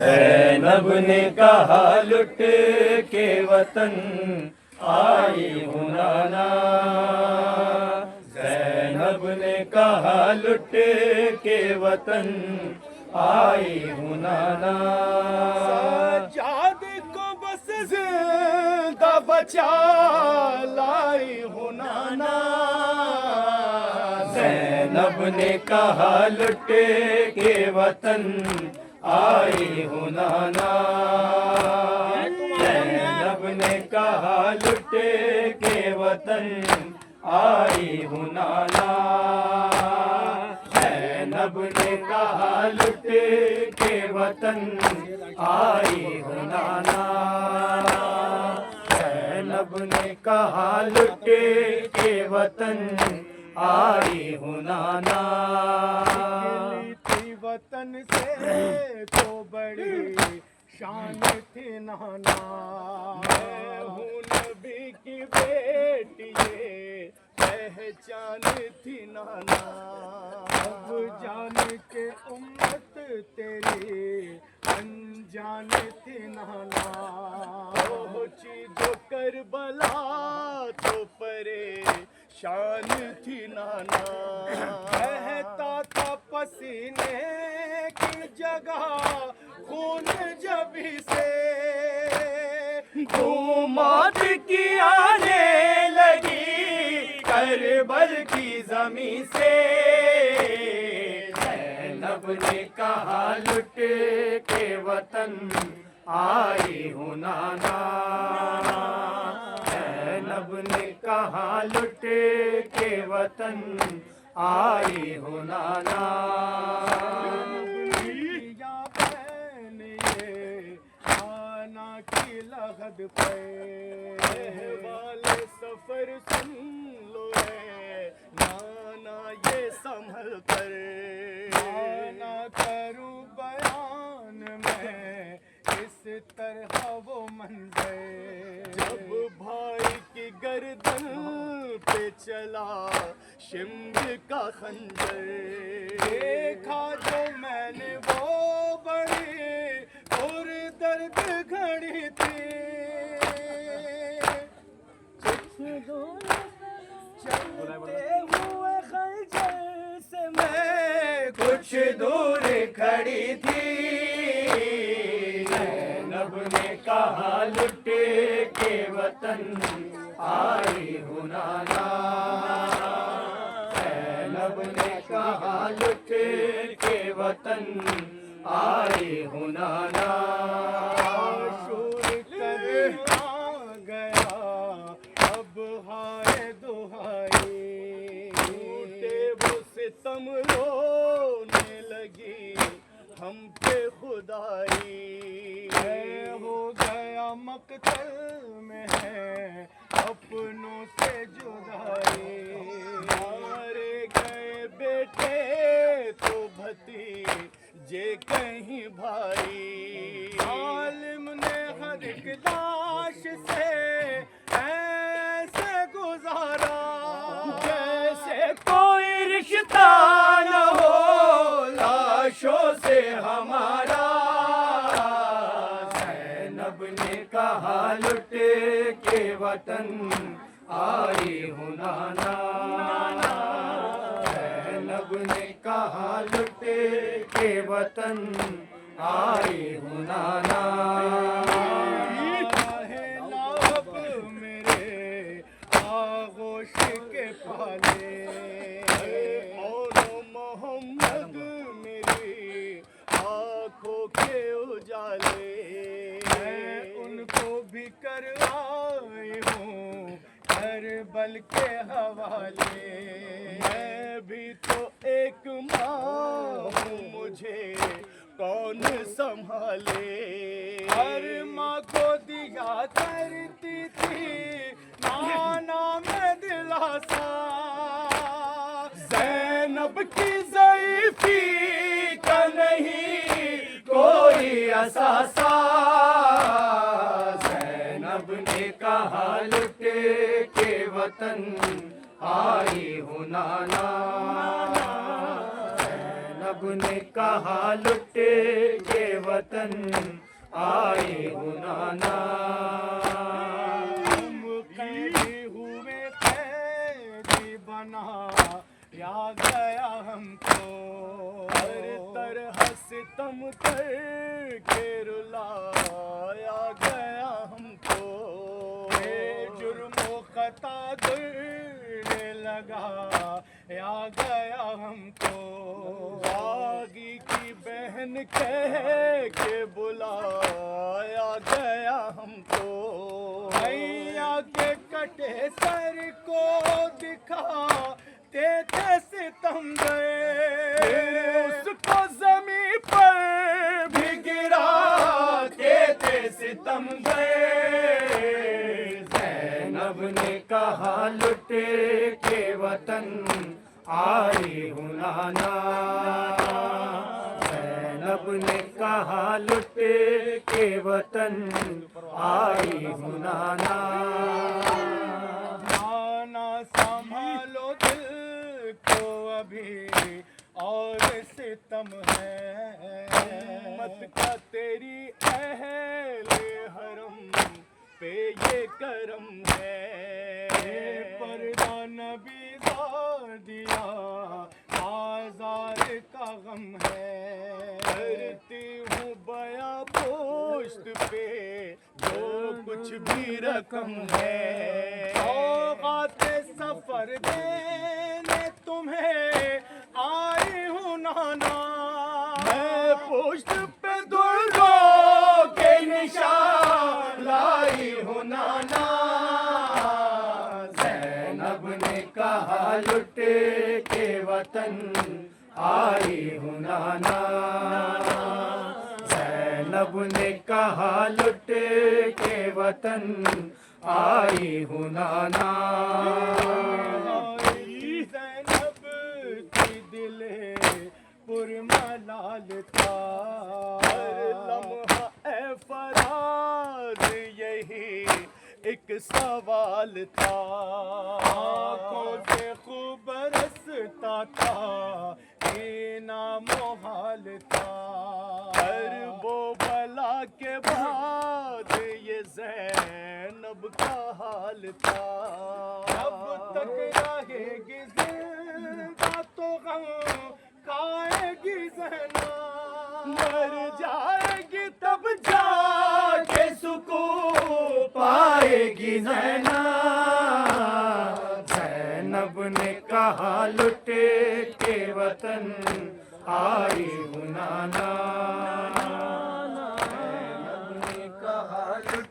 ज़ैनब ने कहा लुट के वतन आई हूँ नाना। ज़ैनब ने कहा लुट के वतन आई हूँ नाना। सज्जाद को बस जिंदा बचा लाई हूँ नाना। ज़ैनब ने कहा लुट के वतन आई हूँ नाना। ज़ैनब ने कहा लुट के वतन आई हूँ नाना। ज़ैनब ने कहा लुट के वतन आई हूँ नाना। ज़ैनब ने कहा लुट के वतन आई हूँ नाना। वतन से तो बड़ी शान थी नाना। मैं हूँ नबी की बेटी ये पहचान थी नाना। अब जान के उम्मत तेरी अनजान थी नाना। पहुंची जो करबला तो परेशान थी नाना। बहता था पसीने की जगह खून जबी से। मौत की आने लगी करबल की जमी से। ज़ैनब ने कहा लुट के वतन आई हूँ नाना। ज़ैनब ने कहा लुट के वतन आई हूँ नाना। की लगद पे वाले सफर सुन लो है नाना ये संभल कर। ना करूं बयान में इस तरह वो मंजर जब भाई की गर्दन पे चला शिम्र का खंजर। देखा जो मैंने वो बड़ी और दर्द घड़ी थी। चलते हुए खंजर से मैं कुछ दूर खड़ी थी। ज़ैनब ने कहा लुट के वतन आई हूँ नाना। ज़ैनब ने कहा लुट के वतन आई हूँ नाना। शोर करे आ गया अब हाय दुहाई। टूटे वो सितम रोने लगी हम पे खुदाई। मैं हो गया मकतल में है अपनों से जुदाई। मारे गए बेटे तो भतीजे कहीं भाई। आलिम ने हर एक लाश से ऐसे गुजारा जैसे कोई रिश्ता न हो लाशों से हमारा। ज़ैनब ने कहा लुट के वतन आई हूँ नाना। ज़ैनब ने कहा लुट के वतन आई हूँ नाना। मेरे आगोश के पाले और मोहम्मद मेरी आँखों के उजाले। मैं उनको भी कर आई हूँ करबल के हवाले। मैं भी तो एक माँ हूँ मुझे कौन संभाले। हर माँ को दिया करती थी नाना में दिलासा। ज़ैनब की ज़ईफ़ी का नहीं कोई असासा। ज़ैनब ने कहा लुट के वतन आई हूँ नाना। ज़ैनब ने कहा लुट के वतन आए हूँ नाना। कैदी हुए कैदी बना या गया हमको, हर तरह सितम करके रुलाया गया हमको। जुर्मो खता करने लगा या गया हमको, बागी की बहन कह के बुलाया गया हमको। भैया के कटे सर को दिखाते थे सितम गए, उसको जमीन पर भी गिराते थे सितम गए। ज़ैनब ने कहा लुट के वतन आए हूँ नाना। ज़ैनब ने कहा लुट के वतन आए हूँ नाना। नाना संभालो दिल को अभी और सितम है, उम्मत का तेरी अहले हरम पे ये करम है। पर्दा नबी दिया आज़ार का गम है, करती हूँ बया पोस्ट पे जो कुछ भी रकम है। औकाते सफर देने तुम्हें आई हूँ नाना, मैं पोस्ट पे दुर्गों के निशान लाई हूँ नाना। ज़ैनब ने कहा लुट के वतन आए हूँ नाना। ज़ैनब ने कहा लुट के वतन आए हूँ नाना। ज़ैनब की दिले पुरमलाल था, लम्हा ए फराज यही एक सवाल था। आँखों से खूब बरसता था जीना मोहाल था, हर वो बला के बाद ये ज़ैनब का हाल था। जब तक रहेगी जिंदा तो गम खाएगी ज़ैनब, मर जाएगी तब जाके सुकून पाएगी ज़ैनब। ज़ैनब ने कहा लुट के वतन आए हूँ नाना। ज़ैनब ने कहा लुट